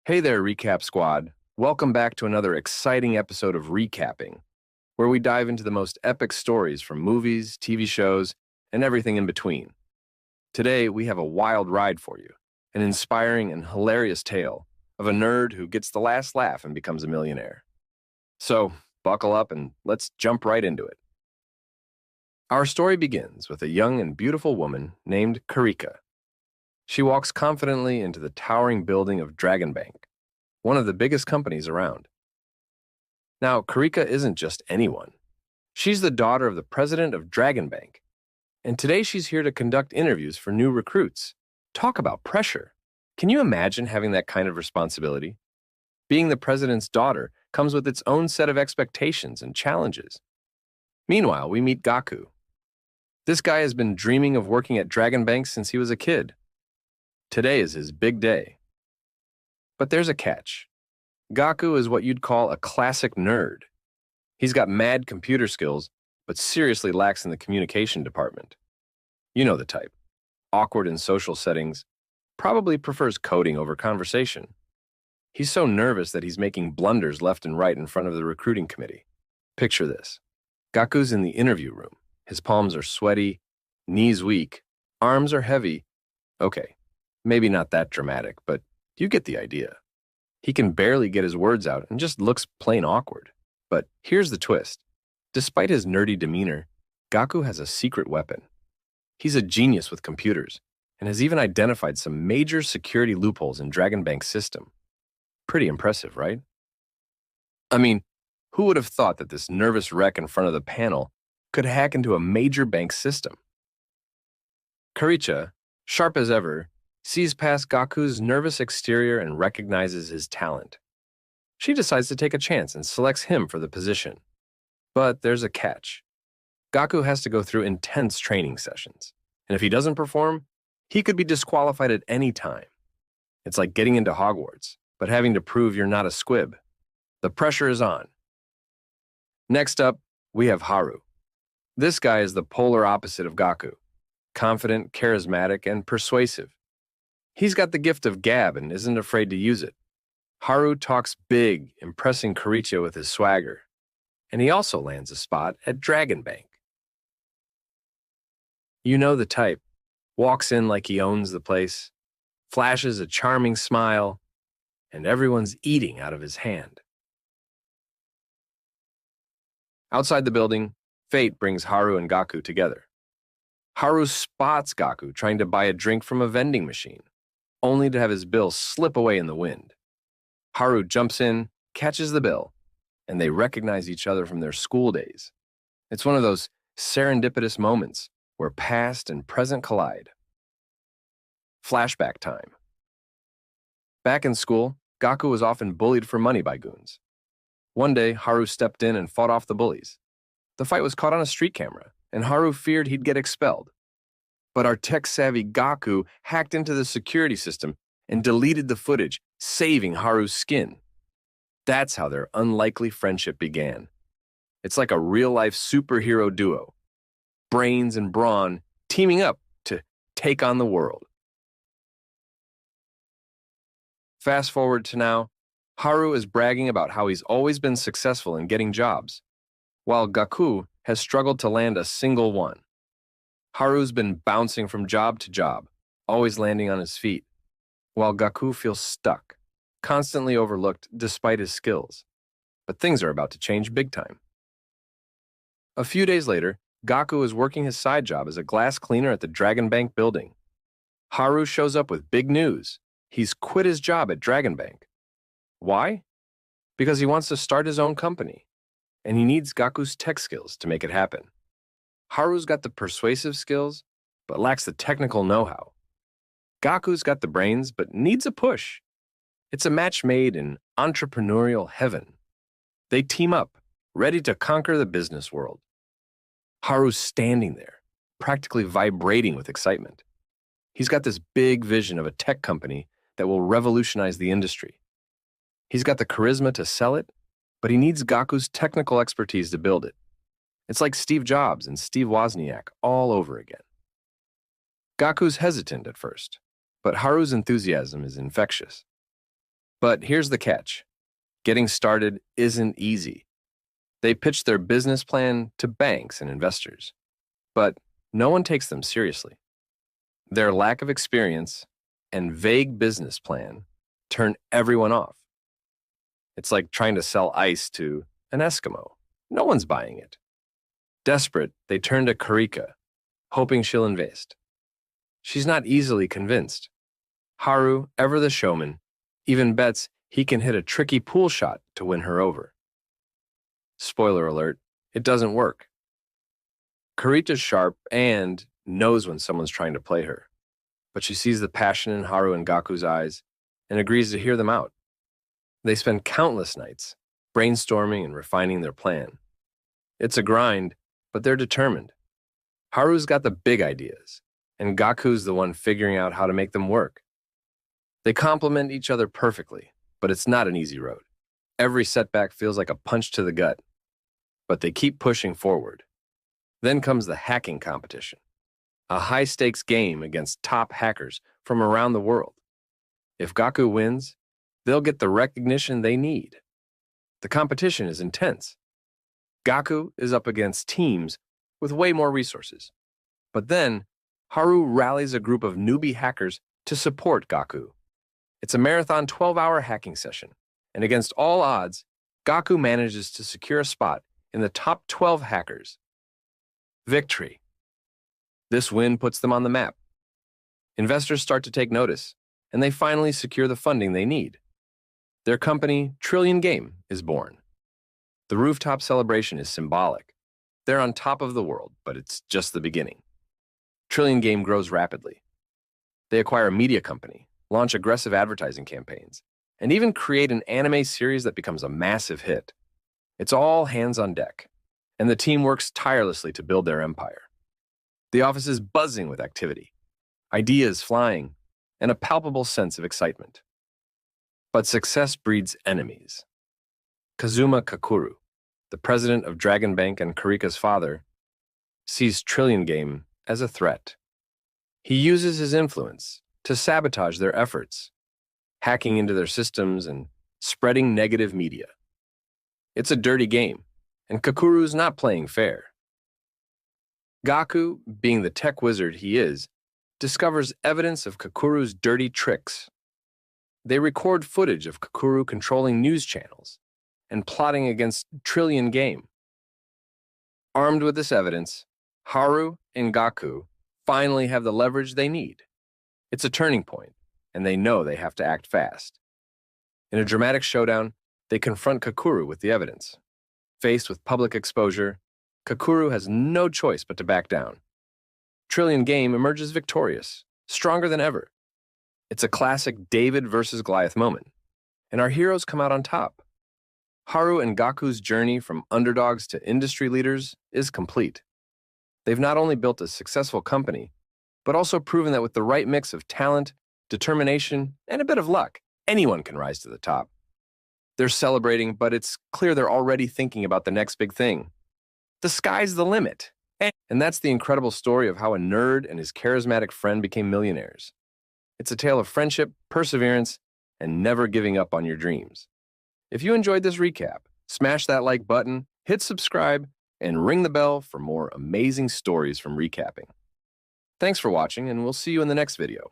Hey there, Recap Squad. Welcome back to another exciting episode of Recapping, where we dive into the most epic stories from movies, TV shows, and everything in between. Today, we have a wild ride for you, an inspiring and hilarious tale of a nerd who gets the last laugh and becomes a millionaire. So, buckle up and let's jump right into it. Our story begins with a young and beautiful woman named Karika. She walks confidently into the towering building of Dragon Bank, one of the biggest companies around. Now, Karika isn't just anyone. She's the daughter of the president of Dragon Bank, and today she's here to conduct interviews for new recruits. Talk about pressure. Can you imagine having that kind of responsibility? Being the president's daughter comes with its own set of expectations and challenges. Meanwhile, we meet Gaku. This guy has been dreaming of working at Dragon Bank since he was a kid. Today is his big day. But there's a catch. Gaku is what you'd call a classic nerd. He's got mad computer skills, but seriously lacks in the communication department. You know the type. Awkward in social settings, probably prefers coding over conversation. He's so nervous that he's making blunders left and right in front of the recruiting committee. Picture this. Gaku's in the interview room. His palms are sweaty, knees weak, arms are heavy. Okay, maybe not that dramatic, but you get the idea. He can barely get his words out and just looks plain awkward. But here's the twist. Despite his nerdy demeanor, Gaku has a secret weapon. He's a genius with computers and has even identified some major security loopholes in Dragon Bank's system. Pretty impressive, right? I mean, who would have thought that this nervous wreck in front of the panel could hack into a major bank system? Karicha, sharp as ever, sees past Gaku's nervous exterior and recognizes his talent. She decides to take a chance and selects him for the position. But there's a catch. Gaku has to go through intense training sessions, and if he doesn't perform, he could be disqualified at any time. It's like getting into Hogwarts, but having to prove you're not a squib. The pressure is on. Next up, we have Haru. This guy is the polar opposite of Gaku. Confident, charismatic, and persuasive. He's got the gift of gab and isn't afraid to use it. Haru talks big, impressing Karicha with his swagger. And he also lands a spot at Dragon Bank. You know the type. Walks in like he owns the place, flashes a charming smile, and everyone's eating out of his hand. Outside the building, fate brings Haru and Gaku together. Haru spots Gaku trying to buy a drink from a vending machine, only to have his bill slip away in the wind. Haru jumps in, catches the bill, and they recognize each other from their school days. It's one of those serendipitous moments where past and present collide. Flashback time. Back in school, Gaku was often bullied for money by goons. One day, Haru stepped in and fought off the bullies. The fight was caught on a street camera, and Haru feared he'd get expelled. But our tech-savvy Gaku hacked into the security system and deleted the footage, saving Haru's skin. That's how their unlikely friendship began. It's like a real-life superhero duo. Brains and brawn teaming up to take on the world. Fast forward to now, Haru is bragging about how he's always been successful in getting jobs, while Gaku has struggled to land a single one. Haru's been bouncing from job to job, always landing on his feet, while Gaku feels stuck, constantly overlooked despite his skills. But things are about to change big time. A few days later, Gaku is working his side job as a glass cleaner at the Dragon Bank building. Haru shows up with big news. He's quit his job at Dragon Bank. Why? Because he wants to start his own company, and he needs Gaku's tech skills to make it happen. Haru's got the persuasive skills, but lacks the technical know-how. Gaku's got the brains, but needs a push. It's a match made in entrepreneurial heaven. They team up, ready to conquer the business world. Haru's standing there, practically vibrating with excitement. He's got this big vision of a tech company that will revolutionize the industry. He's got the charisma to sell it, but he needs Gaku's technical expertise to build it. It's like Steve Jobs and Steve Wozniak all over again. Gaku's hesitant at first, but Haru's enthusiasm is infectious. But here's the catch. Getting started isn't easy. They pitch their business plan to banks and investors, but no one takes them seriously. Their lack of experience and vague business plan turn everyone off. It's like trying to sell ice to an Eskimo. No one's buying it. Desperate, they turn to Karika, hoping she'll invest. She's not easily convinced. Haru, ever the showman, even bets he can hit a tricky pool shot to win her over. Spoiler alert, it doesn't work. Karita's sharp and knows when someone's trying to play her, but she sees the passion in Haru and Gaku's eyes and agrees to hear them out. They spend countless nights brainstorming and refining their plan. It's a grind, but they're determined. Haru's got the big ideas, and Gaku's the one figuring out how to make them work. They complement each other perfectly, but it's not an easy road. Every setback feels like a punch to the gut, but they keep pushing forward. Then comes the hacking competition, a high-stakes game against top hackers from around the world. If Gaku wins, they'll get the recognition they need. The competition is intense. Gaku is up against teams with way more resources. But then, Haru rallies a group of newbie hackers to support Gaku. It's a marathon 12-hour hacking session, and against all odds, Gaku manages to secure a spot in the top 12 hackers. Victory. This win puts them on the map. Investors start to take notice, and they finally secure the funding they need. Their company, Trillion Game, is born. The rooftop celebration is symbolic. They're on top of the world, but it's just the beginning. Trillion Game grows rapidly. They acquire a media company, launch aggressive advertising campaigns, and even create an anime series that becomes a massive hit. It's all hands on deck, and the team works tirelessly to build their empire. The office is buzzing with activity, ideas flying, and a palpable sense of excitement. But success breeds enemies. Kazuma Kakuru, the president of Dragon Bank and Karika's father, sees Trillion Game as a threat. He uses his influence to sabotage their efforts, hacking into their systems and spreading negative media. It's a dirty game, and Kakuru's not playing fair. Gaku, being the tech wizard he is, discovers evidence of Kakuru's dirty tricks. They record footage of Kakuru controlling news channels and plotting against Trillion Game. Armed with this evidence, Haru and Gaku finally have the leverage they need. It's a turning point, and they know they have to act fast. In a dramatic showdown, they confront Kakuru with the evidence. Faced with public exposure, Kakuru has no choice but to back down. Trillion Game emerges victorious, stronger than ever. It's a classic David versus Goliath moment, and our heroes come out on top. Haru and Gaku's journey from underdogs to industry leaders is complete. They've not only built a successful company, but also proven that with the right mix of talent, determination, and a bit of luck, anyone can rise to the top. They're celebrating, but it's clear they're already thinking about the next big thing. The sky's the limit. And that's the incredible story of how a nerd and his charismatic friend became millionaires. It's a tale of friendship, perseverance, and never giving up on your dreams. If you enjoyed this recap, smash that like button, hit subscribe, and ring the bell for more amazing stories from recapping. Thanks for watching, and we'll see you in the next video.